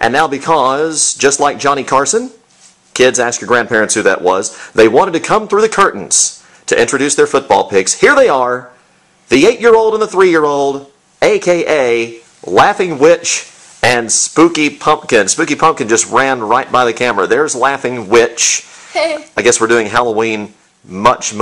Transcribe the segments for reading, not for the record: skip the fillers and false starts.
And now because, just like Johnny Carson, kids, ask your grandparents who that was, they wanted to come through the curtains to introduce their football picks. Here they are, the 8-year-old and the 3-year-old, a.k.a. Laughing Witch and Spooky Pumpkin. Spooky Pumpkin just ran right by the camera. There's Laughing Witch. I guess we're doing Halloween much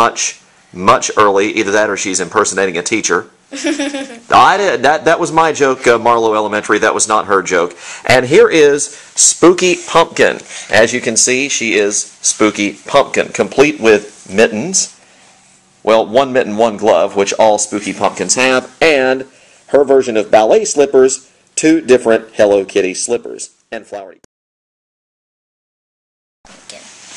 early. Either that or she's impersonating a teacher. That was my joke, Marlowe Elementary. That was not her joke. And here is Spooky Pumpkin. As you can see, she is Spooky Pumpkin, complete with mittens. Well, one mitten, one glove, which all Spooky Pumpkins have, and her version of ballet slippers, 2 different Hello Kitty slippers, and flowery.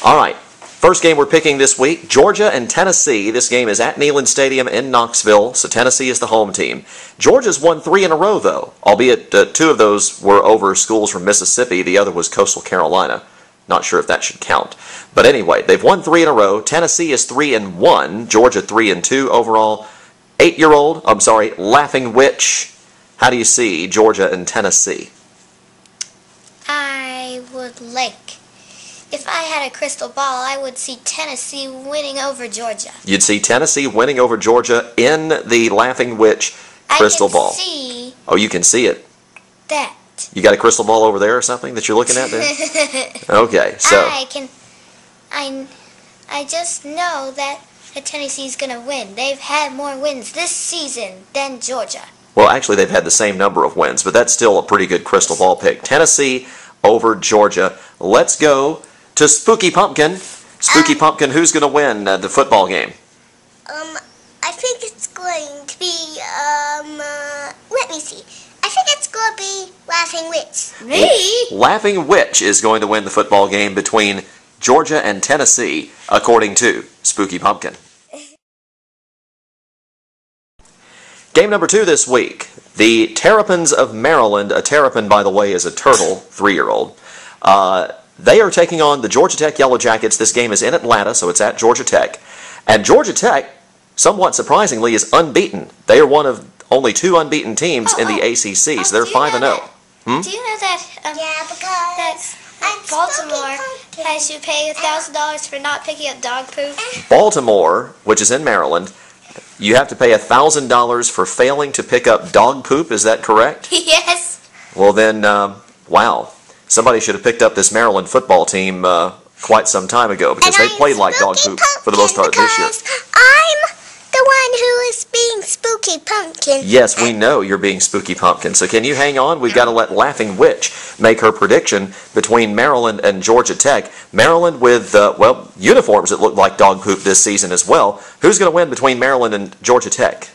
All right. First game we're picking this week, Georgia and Tennessee. This game is at Neyland Stadium in Knoxville, so Tennessee is the home team. Georgia's won 3 in a row, though, albeit 2 of those were over schools from Mississippi. The other was Coastal Carolina. Not sure if that should count. But anyway, they've won 3 in a row. Tennessee is 3-1. Georgia 3-2 overall. 8-year-old, Laughing Witch. How do you see Georgia and Tennessee? I would like, if I had a crystal ball, I would see Tennessee winning over Georgia. You'd see Tennessee winning over Georgia in the Laughing Witch crystal ball. I can see. Oh, you can see it. That. You got a crystal ball over there or something that you're looking at there? Okay, so. I just know that Tennessee's going to win. They've had more wins this season than Georgia. Well, actually, they've had the same number of wins, but that's still a pretty good crystal ball pick. Tennessee over Georgia. Let's go to Spooky Pumpkin. Spooky Pumpkin, who's going to win the football game? I think it's going to be, let me see. I think it's going to be Laughing Witch. Me? Laughing Witch is going to win the football game between Georgia and Tennessee, according to Spooky Pumpkin. Game number 2 this week. The Terrapins of Maryland. A terrapin, by the way, is a turtle, 3-year-old. They are taking on the Georgia Tech Yellow Jackets. This game is in Atlanta, so it's at Georgia Tech. And Georgia Tech, somewhat surprisingly, is unbeaten. They are one of only 2 unbeaten teams in the ACC, so they're 5-0. Do you know that Baltimore has you pay $1,000 for not picking up dog poop? Baltimore, which is in Maryland, you have to pay $1,000 for failing to pick up dog poop. Is that correct? Yes. Well then, wow. Somebody should have picked up this Maryland football team quite some time ago, because they played like dog poop for the most part this year. I'm the one who is being Spooky Pumpkin. Yes, we know you're being Spooky Pumpkin. So can you hang on? We've got to let Laughing Witch make her prediction between Maryland and Georgia Tech. Maryland with, well, uniforms that look like dog poop this season as well. Who's going to win between Maryland and Georgia Tech?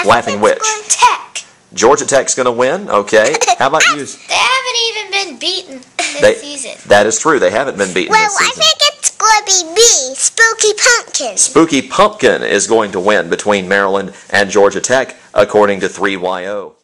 Laughing Witch. Tech. Georgia Tech's going to win? Okay. How about you? They haven't even been beaten this season. That is true. They haven't been beaten this season. Well, I think it's going to be me, Spooky Pumpkin. Spooky Pumpkin is going to win between Maryland and Georgia Tech, according to 3YO.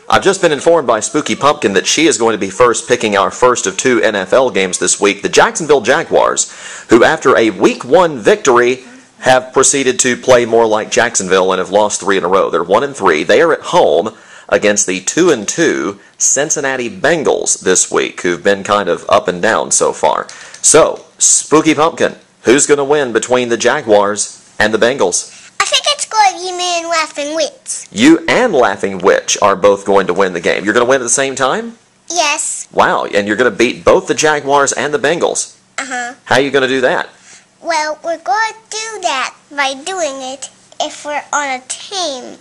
I've just been informed by Spooky Pumpkin that she is going to be picking our first of 2 NFL games this week. The Jacksonville Jaguars, who after a Week 1 victory have proceeded to play more like Jacksonville and have lost 3 in a row. They're 1-3. They are at home against the 2-2 Cincinnati Bengals this week, who've been kind of up and down so far. So, Spooky Pumpkin, who's going to win between the Jaguars and the Bengals? I think it's going to be me and Laughing Witch. You and Laughing Witch are both going to win the game. You're going to win at the same time? Yes. Wow, and you're going to beat both the Jaguars and the Bengals. Uh-huh. How are you going to do that? Well, we're going to do that by doing it if we're on a team.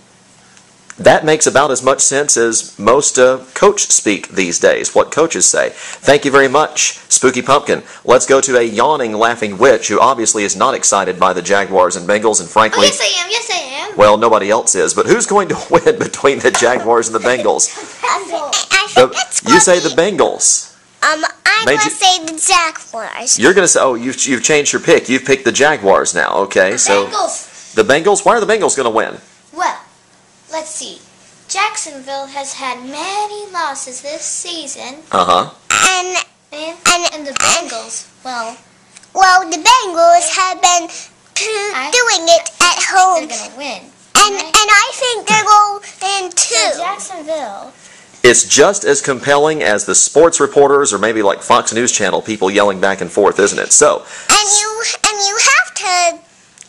That makes about as much sense as most coach speak these days, what coaches say. Thank you very much, Spooky Pumpkin. Let's go to a yawning Laughing Witch who obviously is not excited by the Jaguars and Bengals, and frankly... Oh, yes I am, yes I am. Well, nobody else is, but who's going to win between the Jaguars and the Bengals? I think it's going You say the Bengals. I'm going to say the Jaguars. You're going to say, oh, you've changed your pick. You've picked the Jaguars now, okay? So Bengals. The Bengals, why are the Bengals going to win? Well, let's see. Jacksonville has had many losses this season. Uh-huh. And the Bengals, well, the Bengals have been doing it at home. They're going to win. And I think they're going too. Jacksonville It's just as compelling as the sports reporters or maybe like Fox News Channel people yelling back and forth, isn't it? So, and you have to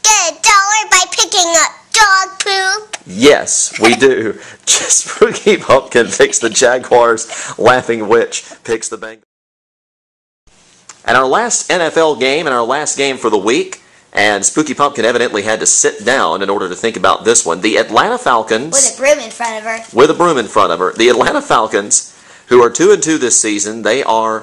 get $1 by picking up dog poop. yes, we do. Spooky Pumpkin picks the Jaguars. Laughing Witch picks the Bengals. And our last NFL game and our last game for the week, and Spooky Pumpkin evidently had to sit down in order to think about this one. The Atlanta Falcons... With a broom in front of her. With a broom in front of her. The Atlanta Falcons, who are 2-2 this season, they are,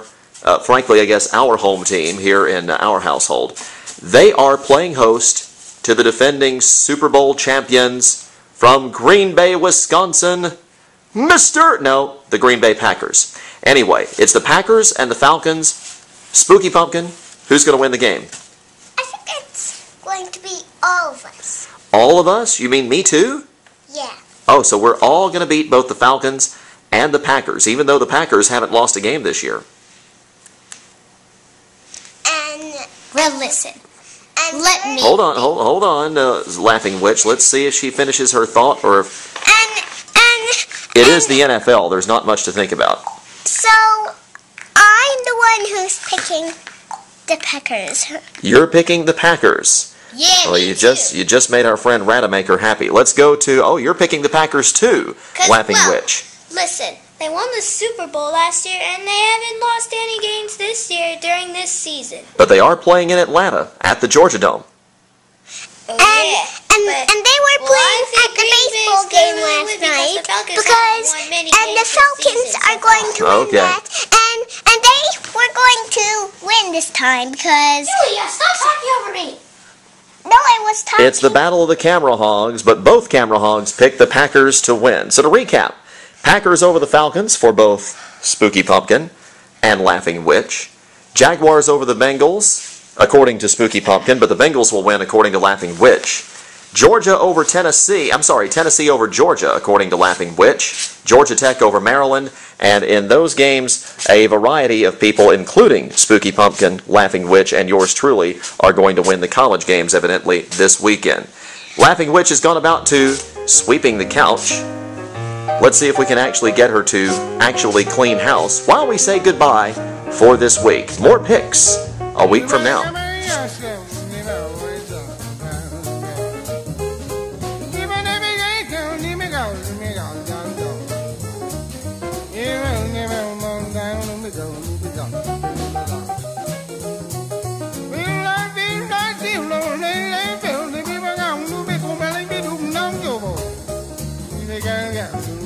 frankly, I guess, our home team here in our household. They are playing host to the defending Super Bowl champions from Green Bay, Wisconsin, the Green Bay Packers. Anyway, it's the Packers and the Falcons. Spooky Pumpkin, who's going to win the game? I think it's going to be all of us. All of us? You mean me too? Yeah. Oh, so we're all going to beat both the Falcons and the Packers, even though the Packers haven't lost a game this year. And Well, listen. and Let me- Hold on, Laughing Witch. Let's see if she finishes her thought, or if it is the NFL. There's not much to think about. So I'm the one who's picking the Packers. You're picking the Packers. Yeah, Well, me you just made our friend Rademacher happy. Let's go to, you're picking the Packers too, 'Cause, Laughing well, Witch. Listen, they won the Super Bowl last year, and they haven't lost any games this year during this season. But they are playing in Atlanta at the Georgia Dome. Oh, And yeah. and they were Well, I playing think at the Green Bay's baseball gonna game win last because night the Falcons because haven't won many and the games this Falcons season are so going far. to win Okay. that and they were going to win this time because Julia, stop talking over me. no, I was talking. It's the battle of the camera hogs, but both camera hogs picked the Packers to win. So to recap, Packers over the Falcons for both Spooky Pumpkin and Laughing Witch. Jaguars over the Bengals, according to Spooky Pumpkin, but the Bengals will win according to Laughing Witch. Georgia over Tennessee, Tennessee over Georgia, according to Laughing Witch. Georgia Tech over Maryland, and in those games, a variety of people, including Spooky Pumpkin, Laughing Witch, and yours truly, are going to win the college games, evidently, this weekend. Laughing Witch has gone about to sweeping the couch. Let's see if we can actually get her to actually clean house while we say goodbye for this week. More picks a week from now. Yeah.